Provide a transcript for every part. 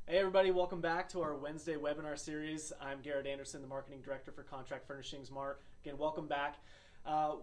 Hey everybody, welcome back to our Wednesday webinar series. I'm Garrett Anderson, the Marketing Director for Contract Furnishings Mart. Again, welcome back.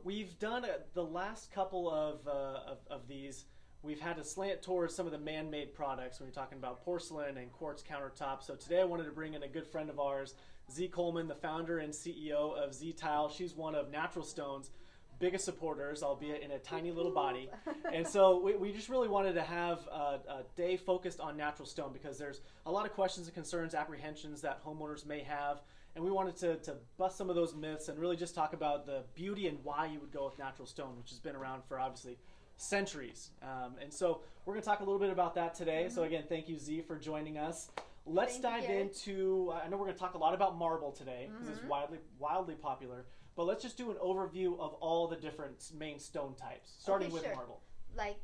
We've done the last couple of these. We've had to slant towards some of the man-made products when you're talking about porcelain and quartz countertops. So today I wanted to bring in a good friend of ours, Zee Coleman, the founder and CEO of Zee Tile. She's one of Natural Stone's biggest supporters, albeit in a tiny little body. And so we just really wanted to have a day focused on natural stone because there's a lot of questions and concerns, apprehensions that homeowners may have. And we wanted to bust some of those myths and really just talk about the beauty and why you would go with natural stone, which has been around for obviously centuries. And so we're going to talk a little bit about that today. So again, thank you, Zee, for joining us. Let's dive into, I know we're going to talk a lot about marble today because it's wildly popular. But let's just do an overview of all the different main stone types, starting with marble. Like,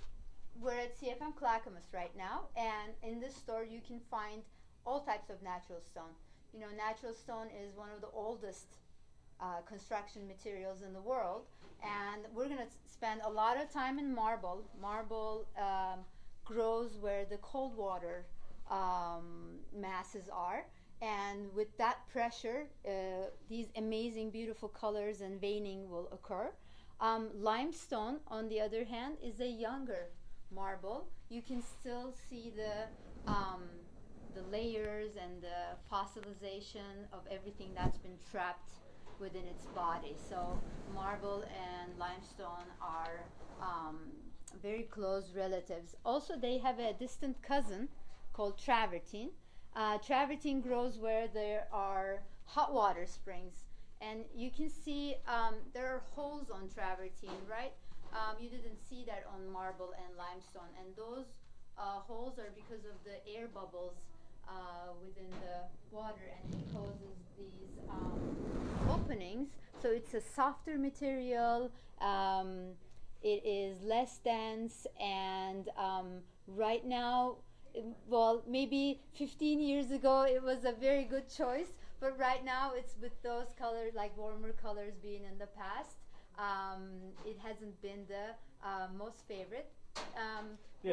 we're at CFM Clackamas right now, and in this store you can find all types of natural stone. You know, natural stone is one of the oldest construction materials in the world, and we're going to spend a lot of time in marble. Marble grows where the cold water masses are. And with that pressure, these amazing, beautiful colors and veining will occur. Limestone, on the other hand, is a younger marble. You can still see the layers and the fossilization of everything that's been trapped within its body. So marble and limestone are very close relatives. Also, they have a distant cousin called travertine. Travertine grows where there are hot water springs, and you can see there are holes on travertine, right? You didn't see that on marble and limestone, and those holes are because of the air bubbles within the water, and it causes these openings. So it's a softer material, it is less dense, and right now, well, maybe 15 years ago it was a very good choice, but right now it's with those colors, like warmer colors being in the past, it hasn't been the most favorite.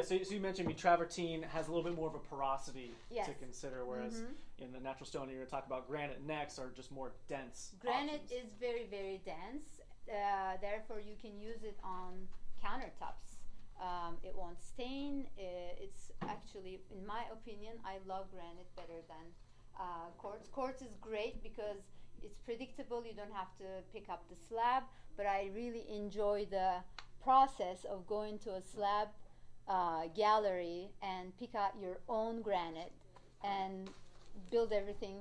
So you mentioned travertine has a little bit more of a porosity to consider, whereas in the natural stone you're going to talk about granite next are just more dense. Granite options. is very, very dense, therefore you can use it on countertops. It won't stain. It's actually, in my opinion, I love granite better than quartz. Quartz is great because it's predictable. You don't have to pick up the slab, but I really enjoy the process of going to a slab gallery and pick out your own granite and build everything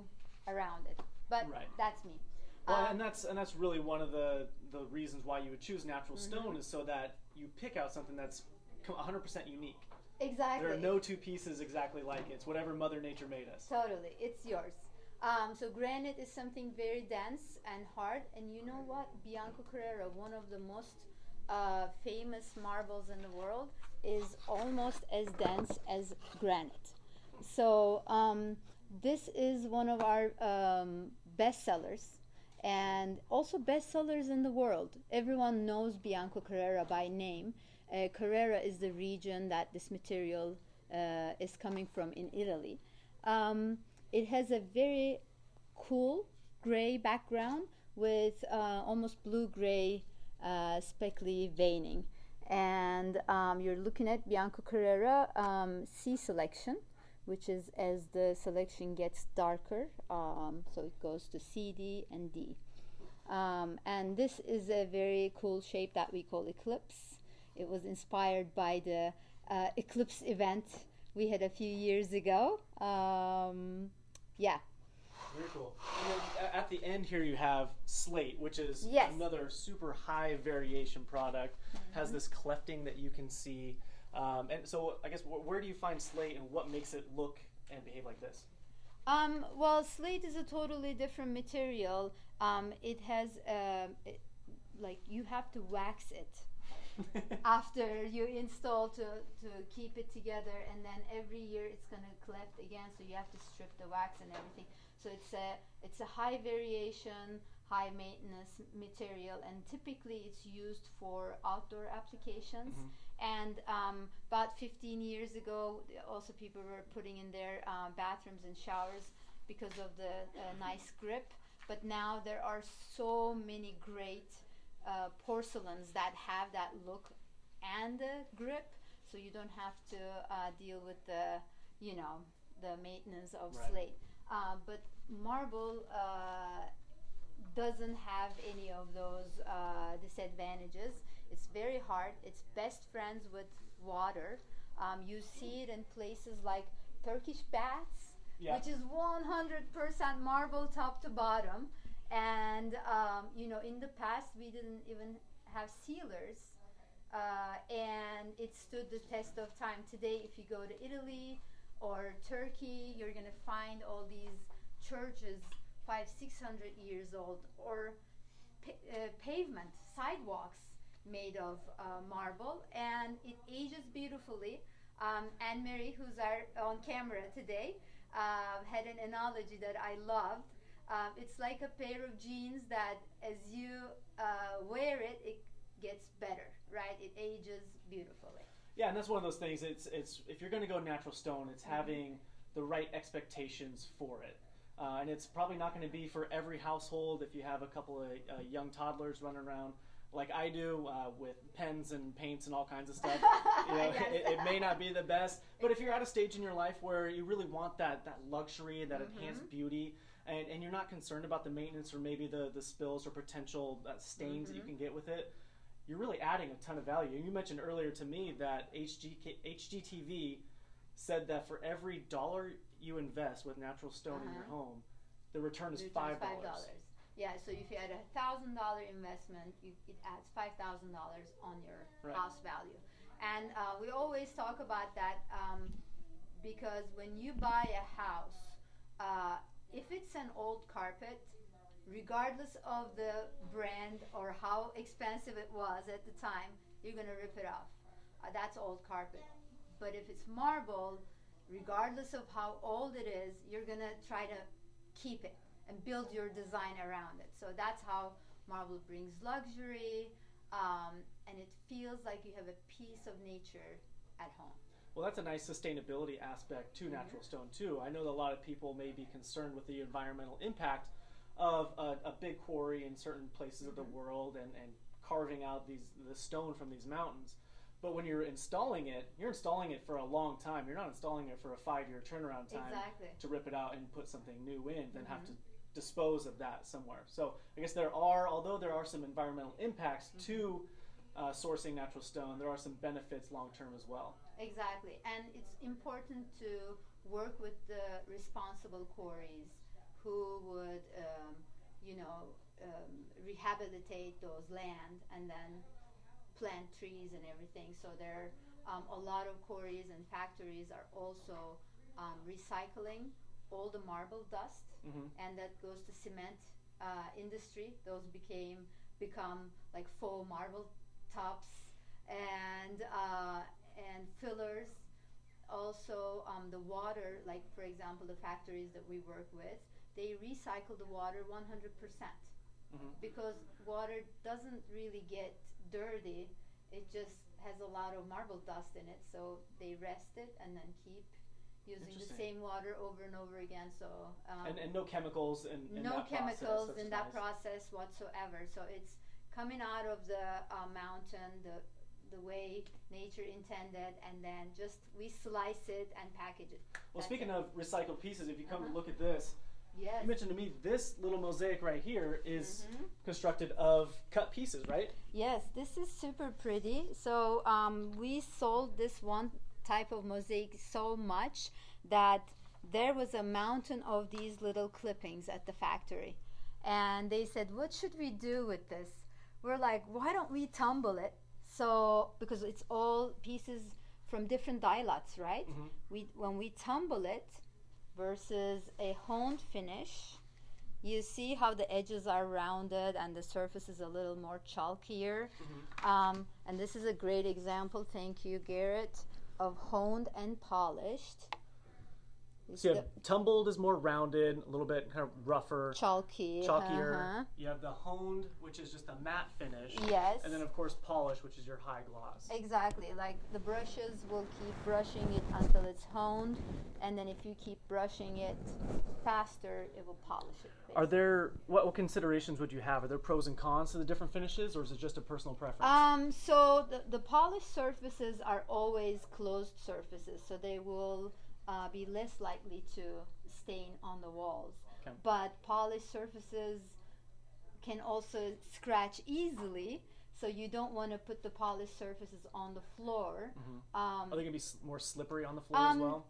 around it. But that's me. Well, and that's really one of the reasons why you would choose natural stone is so that you pick out something that's 100% unique. Exactly. There are no two pieces exactly like it. It's whatever Mother Nature made us. Totally. It's yours. So granite is something very dense and hard. And you know what? Bianco Carrera, one of the most famous marbles in the world, is almost as dense as granite. So this is one of our bestsellers. And also bestsellers in the world. Everyone knows Bianco Carrera by name. Carrera is the region that this material is coming from in Italy. It has a very cool gray background with almost blue-gray speckly veining. And you're looking at Bianco Carrera C selection, which is as the selection gets darker, so it goes to C, D, and D. And this is a very cool shape that we call eclipse. It was inspired by the eclipse event we had a few years ago. Very cool. And then at the end here you have slate, which is another super high variation product. Has this clefting that you can see. And so I guess where do you find slate and what makes it look and behave like this? Well, slate is a totally different material. It has, like, you have to wax it after you install to keep it together, and then every year it's going to cleft again, so you have to strip the wax and everything. So it's a high variation, high maintenance material, and typically it's used for outdoor applications. And about 15 years ago, also people were putting in their bathrooms and showers because of the nice grip. But now there are so many great porcelains that have that look and the grip, so you don't have to deal with the maintenance of slate. But marble doesn't have any of those disadvantages. It's very hard. It's best friends with water. You see it in places like Turkish baths, which is 100% marble top to bottom. And in the past we didn't even have sealers, and it stood the test of time. Today, if you go to Italy or Turkey, you're gonna find all these churches 500-600 years old, or pavement sidewalks made of marble, and it ages beautifully. Anne Marie, who's on camera today, had an analogy that I loved. It's like a pair of jeans that as you wear it, it gets better, right? It ages beautifully. Yeah, and that's one of those things. It's if you're going to go natural stone, it's having the right expectations for it. And it's probably not going to be for every household. If you have a couple of young toddlers running around like I do with pens and paints and all kinds of stuff, it may not be the best. But if you're at a stage in your life where you really want that luxury, that enhanced beauty, and you're not concerned about the maintenance or maybe the spills or potential stains that you can get with it, you're really adding a ton of value. And you mentioned earlier to me that HGTV said that for every $1 you invest with natural stone in your home, the return is $5. Yeah, so if you had $1,000 investment, it adds $5,000 on your house value. And we always talk about that because when you buy a house, if it's an old carpet, regardless of the brand or how expensive it was at the time, you're going to rip it off. That's old carpet. But if it's marble, regardless of how old it is, you're going to try to keep it and build your design around it. So that's how marble brings luxury, and it feels like you have a piece of nature at home. Well, that's a nice sustainability aspect to natural stone too. I know that a lot of people may be concerned with the environmental impact of a big quarry in certain places of the world and carving out the stone from these mountains. But when you're installing it for a long time. You're not installing it for a 5-year turnaround time to rip it out and put something new in, then have to dispose of that somewhere. So I guess although there are some environmental impacts to sourcing natural stone, there are some benefits long term as well. Exactly, and it's important to work with the responsible quarries who would, rehabilitate those land and then plant trees and everything. So there are a lot of quarries and factories are also recycling all the marble dust, and that goes to cement industry. Those become like faux marble tops and fillers. Also, the water, like for example, the factories that we work with, they recycle the water 100%, because water doesn't really get dirty. It just has a lot of marble dust in it, so they rest it and then keep using the same water over and over again. So and no chemicals in that process whatsoever. So it's coming out of the mountain the way nature intended, and then just we slice it and package it. Well, speaking of recycled pieces, if you come to look at this, yes. You mentioned to me this little mosaic right here is constructed of cut pieces, right? Yes, this is super pretty. So we sold this one type of mosaic so much that there was a mountain of these little clippings at the factory. And they said, what should we do with this? We're like, why don't we tumble it? So, because it's all pieces from different die lots, right? When we tumble it versus a honed finish, you see how the edges are rounded and the surface is a little more chalkier. And this is a great example, thank you, Garrett, of honed and polished. So tumbled is more rounded, a little bit kind of rougher. Chalkier. You have the honed, which is just a matte finish. Yes. And then, of course, polish, which is your high gloss. Exactly. Like the brushes will keep brushing it until it's honed. And then if you keep brushing it faster, it will polish it. Basically. Are there, what considerations would you have? Are there pros and cons to the different finishes, or is it just a personal preference? So the polished surfaces are always closed surfaces. So they will be less likely to stain on the walls. Okay. But polished surfaces can also scratch easily, so you don't want to put the polished surfaces on the floor. Are they going to be more slippery on the floor as well?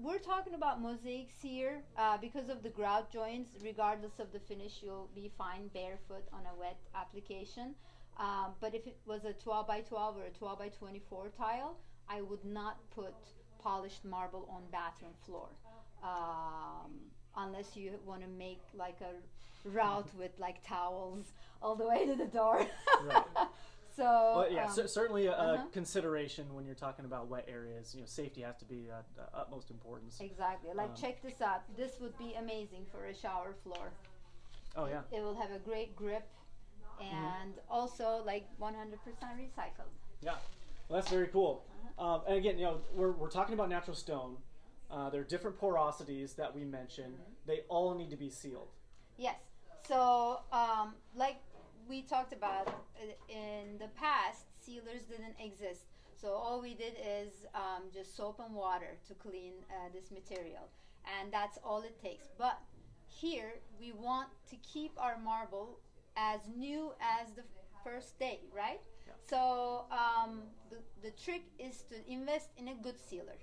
We're talking about mosaics here. Because of the grout joints, regardless of the finish, you'll be fine barefoot on a wet application. But if it was a 12 by 12 or a 12 by 24 tile, I would not put polished marble on bathroom floor, unless you want to make like a route with like towels all the way to the door. Right. So well, yeah, certainly a consideration when you're talking about wet areas. Safety has to be utmost importance. Exactly. Like check this out. This would be amazing for a shower floor. Oh yeah. It will have a great grip, and also like 100% recycled. Yeah. Well, that's very cool. And again, we're talking about natural stone. There are different porosities that we mentioned. They all need to be sealed. Yes. So, like we talked about in the past, sealers didn't exist. So all we did is just soap and water to clean this material, and that's all it takes. But here we want to keep our marble as new as the first day, right? So the trick is to invest in a good sealer.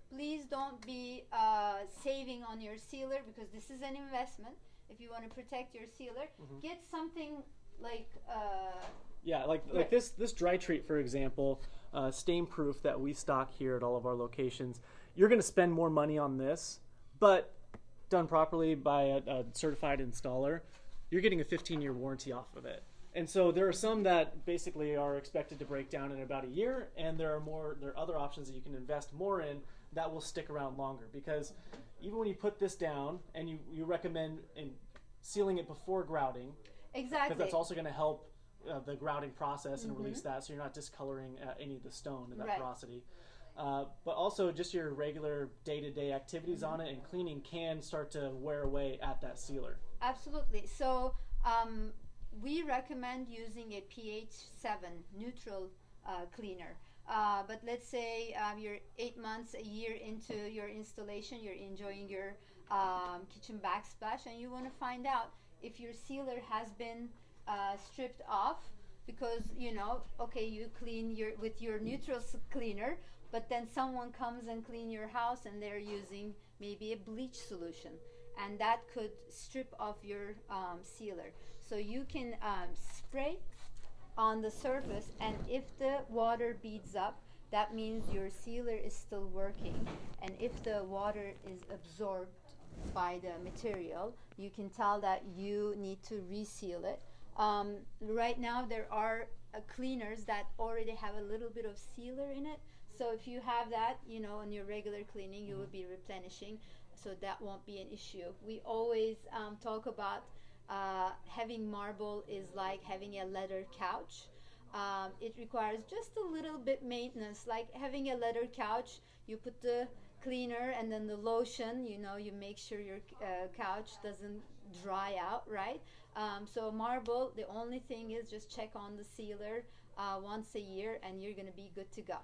Please don't be saving on your sealer, because this is an investment. If you want to protect your sealer, get something like like this dry treat, for example, stain proof that we stock here at all of our locations. You're going to spend more money on this, but done properly by a certified installer, you're getting a 15-year warranty off of it. And so there are some that basically are expected to break down in about a year, and there are other options that you can invest more in that will stick around longer. Because even when you put this down, and you recommend sealing it before grouting, exactly, because that's also going to help the grouting process and release that, so you're not discoloring any of the stone in that porosity. But also just your regular day-to-day activities on it and cleaning can start to wear away at that sealer. Absolutely. So we recommend using a pH 7 neutral cleaner. But let's say you're 8 months, a year into your installation, you're enjoying your kitchen backsplash, and you want to find out if your sealer has been stripped off, because you clean with your neutral cleaner, but then someone comes and clean your house and they're using maybe a bleach solution, and that could strip off your sealer. So you can spray on the surface, and if the water beads up, that means your sealer is still working. And if the water is absorbed by the material, you can tell that you need to reseal it. Right now there are cleaners that already have a little bit of sealer in it, so if you have that in your regular cleaning, you will be replenishing, so that won't be an issue. We always talk about having marble is like having a leather couch. It requires just a little bit maintenance. Like having a leather couch, you put the cleaner and then the lotion, you make sure your couch doesn't dry out, right? So marble, the only thing is just check on the sealer once a year, and you're going to be good to go.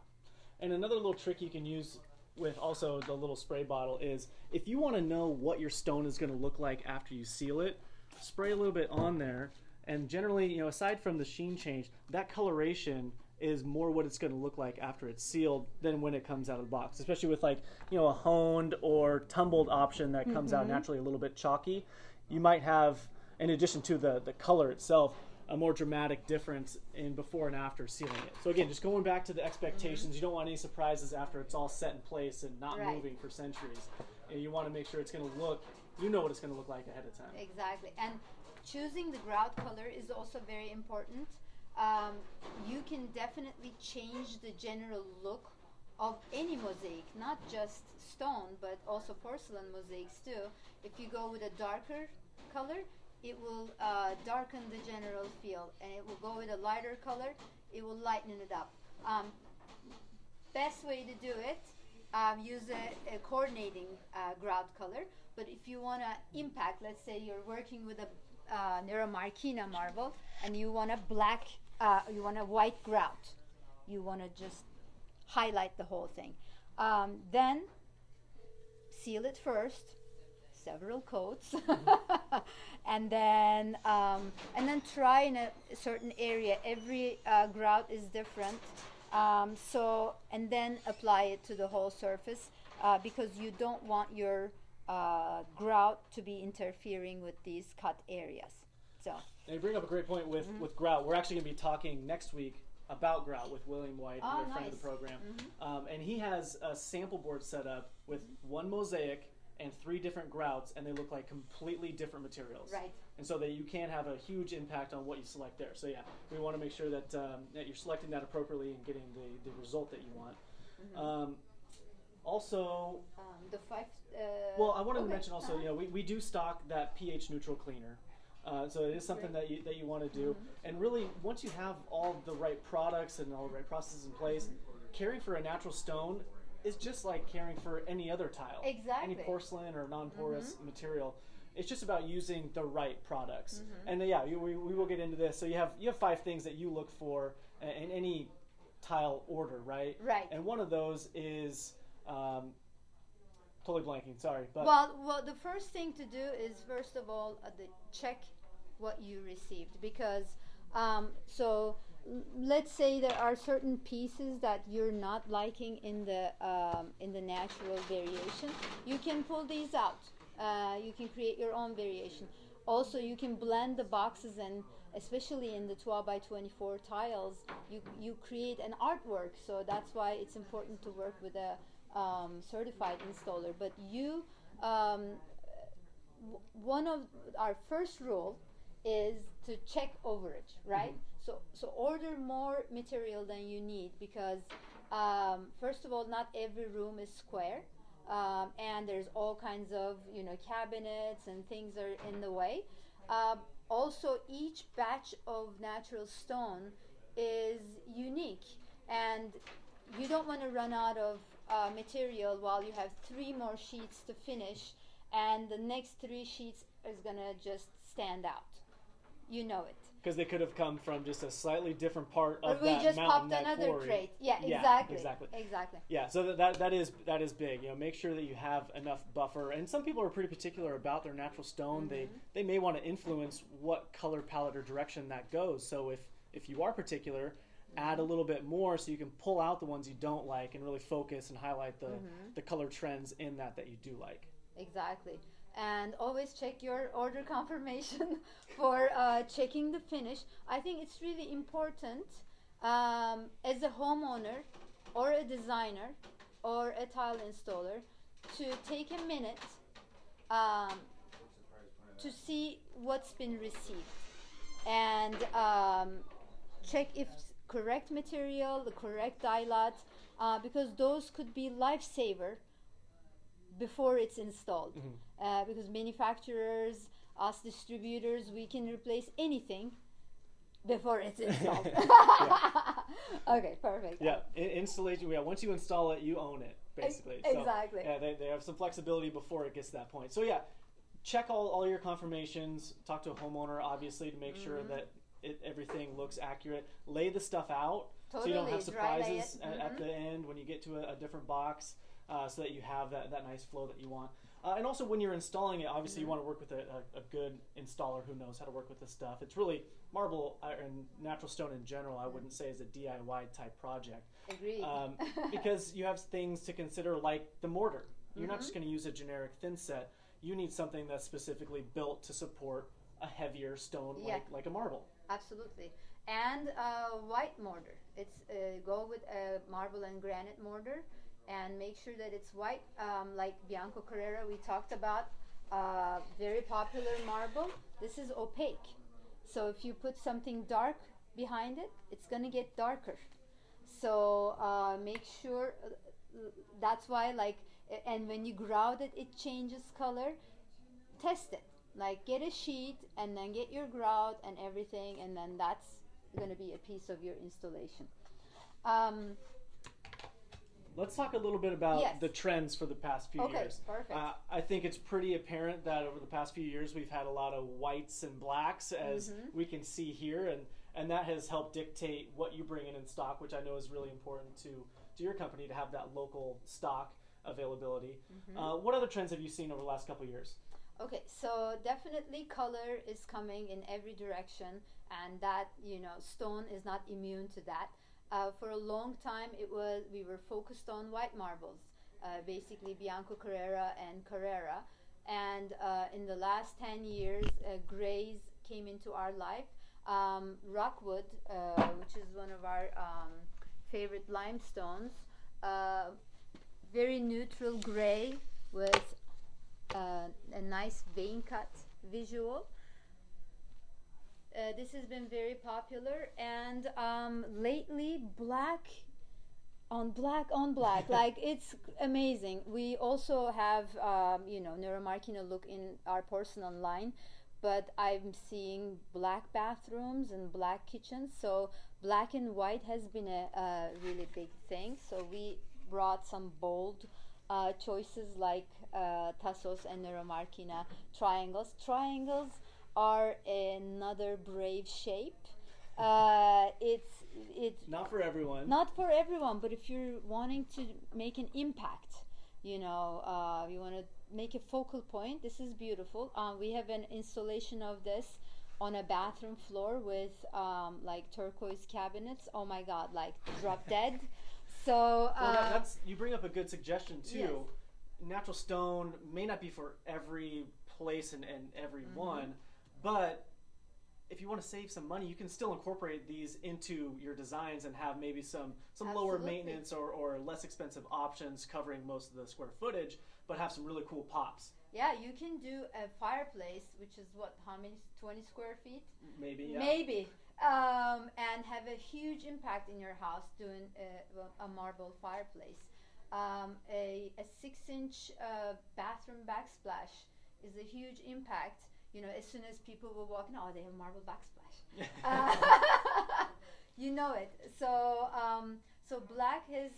And another little trick you can use with also the little spray bottle is, if you want to know what your stone is going to look like after you seal it, spray a little bit on there, and generally, aside from the sheen change, that coloration is more what it's going to look like after it's sealed than when it comes out of the box, especially with a honed or tumbled option that comes out naturally a little bit chalky. You might have, in addition to the color itself, a more dramatic difference in before and after sealing it. So again, just going back to the expectations, you don't want any surprises after it's all set in place and not moving for centuries. And you want to make sure it's going to look, what it's going to look like ahead of time. Exactly. And choosing the grout color is also very important. You can definitely change the general look of any mosaic, not just stone, but also porcelain mosaics too. If you go with a darker color, it will darken the general feel, and it will go with a lighter color, it will lighten it up. Best way to do it, use a coordinating grout color. But if you want to impact, let's say you're working with a Neuromarquina marble, and you want a black, you want a white grout, you want to just highlight the whole thing. Then seal it first, several coats, and then try in a certain area. Every grout is different, and then apply it to the whole surface, because you don't want your grout to be interfering with these cut areas. So. And you bring up a great point with grout. We're actually going to be talking next week about grout with William White, a friend of the program. And he has a sample board set up with one mosaic and 3 different grouts, and they look like completely different materials. Right. And so that you can have a huge impact on what you select there. So yeah, we want to make sure that that you're selecting that appropriately and getting the result that you want. Also, the 5. Well, I wanted to mention also, we do stock that pH neutral cleaner. So it is something that you want to do. And really, once you have all the right products and all the right processes in place, caring for a natural stone is just like caring for any other tile. Exactly. Any porcelain or non-porous material. It's just about using the right products. And we will get into this. So you have 5 things that you look for in any tile order, right? Right. And one of those is totally blanking. Sorry, but well, the first thing to do is first of all check what you received, because so let's say there are certain pieces that you're not liking in the natural variation. You can pull these out. You can create your own variation. Also, you can blend the boxes, and especially in the 12 by 24 tiles, you create an artwork. So that's why it's important to work with a certified installer. But one of our first rule is to check overage, right? So order more material than you need, because first of all, not every room is square, and there's all kinds of cabinets and things are in the way. Also, each batch of natural stone is unique, and you don't want to run out of material while you have 3 more sheets to finish, and the next 3 sheets is gonna just stand out. You know it. Because they could have come from just a slightly different part of or we that just mountain, popped that another quarry. crate. Yeah, exactly. Yeah, so that is big. Make sure that you have enough buffer. And some people are pretty particular about their natural stone. They may want to influence what color palette or direction that goes. So if you are particular, add a little bit more so you can pull out the ones you don't like and really focus and highlight the color trends in that you do like. Exactly. And always check your order confirmation for checking the finish. I think it's really important as a homeowner or a designer or a tile installer to take a minute to see what's been received, and check if correct material, the correct dye lot, because those could be lifesaver before it's installed. Because manufacturers, us distributors, we can replace anything before it's installed. Okay, perfect. Yeah, installation. Yeah, once you install it, you own it, basically. Exactly. So, yeah, they have some flexibility before it gets to that point. So yeah, check all your confirmations. Talk to a homeowner, obviously, to make sure that everything looks accurate. Lay the stuff out so you don't have surprises at the end when you get to a different box, so that you have that nice flow that you want. And also, when you're installing it, obviously you want to work with a good installer who knows how to work with this stuff. It's really marble and natural stone in general, I wouldn't say is a DIY type project. Agreed. Because you have things to consider, like the mortar. You're not just going to use a generic thin set. You need something that's specifically built to support a heavier stone like a marble. Absolutely. And white mortar. It's go with a marble and granite mortar, and make sure that it's white, like Bianco Carrera we talked about, very popular marble. This is opaque, so if you put something dark behind it, it's going to get darker. So make sure that's why, like, and when you grout it, it changes color. Test it. Like, get a sheet and then get your grout and everything, and then that's going to be a piece of your installation. Let's talk a little bit about Yes. the trends for the past few Okay, years. perfect. I think it's pretty apparent that over the past few years we've had a lot of whites and blacks, as we can see here, and that has helped dictate what you bring in stock, which I know is really important to your company, to have that local stock availability. What other trends have you seen over the last couple of years? Okay, so definitely color is coming in every direction, and that, stone is not immune to that. For a long time, we were focused on white marbles, basically Bianco Carrera and Carrera. And in the last 10 years, grays came into our life. Rockwood, which is one of our favorite limestones, very neutral gray with a nice vein cut visual. This has been very popular, and lately black on black on black, like, it's amazing. We also have Neuromarkina look in our porcelain line, but I'm seeing black bathrooms and black kitchens, so black and white has been a really big thing. So we brought some bold choices like Tassos and Neuromarkina triangles. Triangles are another brave shape. It's Not for everyone. not for everyone, but if you're wanting to make an impact, you want to make a focal point, this is beautiful. We have an installation of this on a bathroom floor with like turquoise cabinets. Oh my God, like drop dead. So that's you bring up a good suggestion too. Yes. Natural stone may not be for every place and every one, but if you want to save some money, you can still incorporate these into your designs and have maybe some lower Absolutely. maintenance or less expensive options covering most of the square footage, but have some really cool pops. yeah, you can do a fireplace, which is how many, 20 square feet? Maybe, yeah. Maybe. And have a huge impact in your house doing a marble fireplace. A 6-inch bathroom backsplash is a huge impact. As soon as people will walk in, they have marble backsplash. You know it. So black has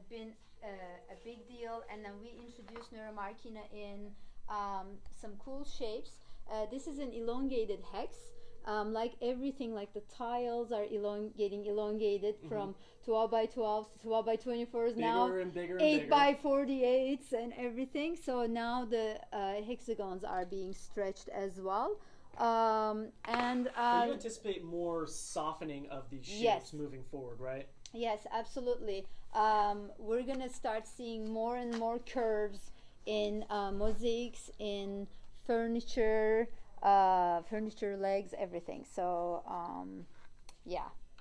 been a big deal, and then we introduced Neuromarkina in some cool shapes. This is an elongated hex. Like everything, like the tiles are getting elongated from 12 by 12s to 12 by 24s now, Bigger and bigger and 8 bigger. by 48s and everything. So now the hexagons are being stretched as well. So you anticipate more softening of these shapes Yes. moving forward, right? Yes, absolutely. We're gonna start seeing more and more curves in mosaics, in furniture legs, everything. So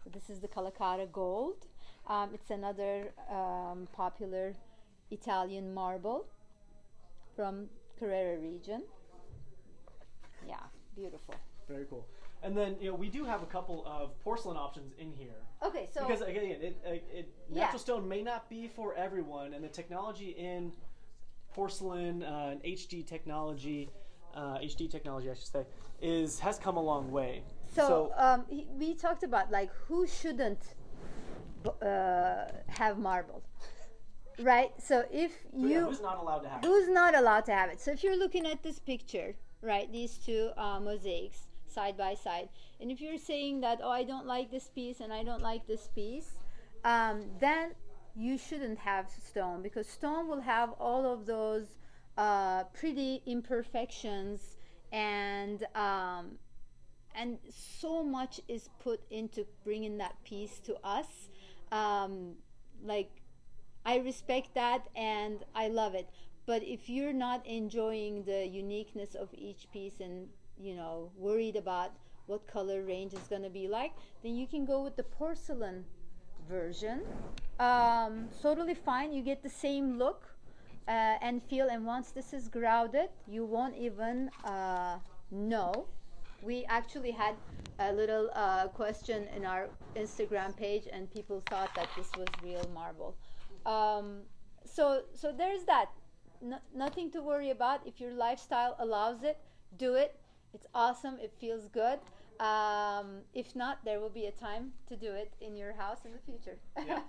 so this is the Calacara Gold. It's another popular Italian marble from Carrara region. Yeah, beautiful. Very cool. And then we do have a couple of porcelain options in here. Okay, so Because again, Yeah. natural stone may not be for everyone, and the technology in porcelain and HD technology, I should say, has come a long way. we talked about like who shouldn't have marble, right? So if So, you who's not allowed to have it? who's not allowed to have it? So if you're looking at this picture, right, these two mosaics side by side, and if you're saying that, I don't like this piece and I don't like this piece, then you shouldn't have stone, because stone will have all of those pretty imperfections, and so much is put into bringing that piece to us. Like, I respect that and I love it, but if you're not enjoying the uniqueness of each piece and worried about what color range is going to be like, then you can go with the porcelain version. Totally fine. You get the same look and feel, and once this is grouted, you won't even know. We actually had a little question in our Instagram page, and people thought that this was real marble. so there's that. Nothing to worry about. If your lifestyle allows it, do it. It's awesome. It feels good. If not, there will be a time to do it in your house in the future. Yeah.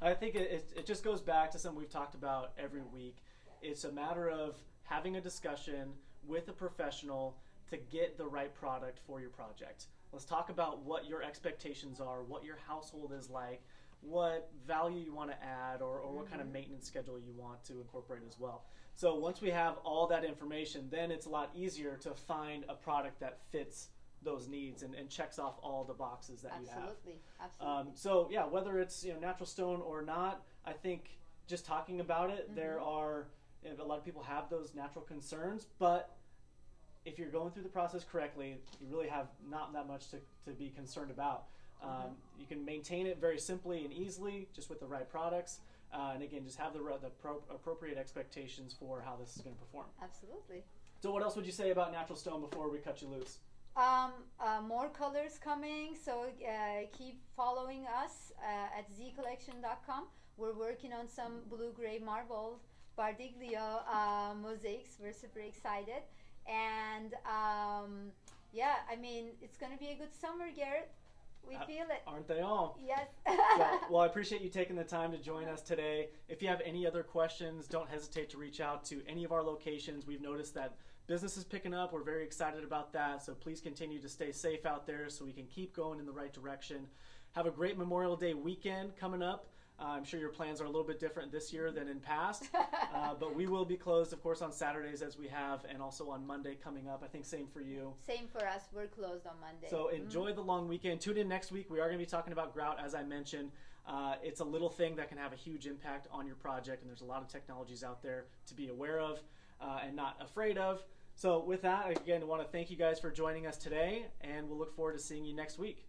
I think it just goes back to something we've talked about every week. It's a matter of having a discussion with a professional to get the right product for your project. Let's talk about what your expectations are, what your household is like, what value you want to add, or what kind of maintenance schedule you want to incorporate as well. So once we have all that information, then it's a lot easier to find a product that fits those needs and checks off all the boxes that you have. Absolutely. So yeah, whether it's natural stone or not, I think just talking about it, there are a lot of people have those natural concerns, but if you're going through the process correctly, you really have not that much to be concerned about. You can maintain it very simply and easily, just with the right products, and again, just have the appropriate expectations for how this is going to perform. Absolutely. So what else would you say about natural stone before we cut you loose? More colors coming, so keep following us at zeecollection.com. We're working on some blue-gray marble Bardiglio mosaics. We're super excited. And yeah, I mean, it's going to be a good summer, Garrett. We feel it. Aren't they all? Yes. Well, I appreciate you taking the time to join us today. If you have any other questions, don't hesitate to reach out to any of our locations. We've noticed that business is picking up. We're very excited about that. So please continue to stay safe out there so we can keep going in the right direction. Have a great Memorial Day weekend coming up. I'm sure your plans are a little bit different this year than in past, but we will be closed, of course, on Saturdays as we have, and also on Monday coming up. I think same for you. Same for us. We're closed on Monday. So enjoy the long weekend. Tune in next week. We are going to be talking about grout, as I mentioned. It's a little thing that can have a huge impact on your project, and there's a lot of technologies out there to be aware of and not afraid of. So with that, again, I want to thank you guys for joining us today, and we'll look forward to seeing you next week.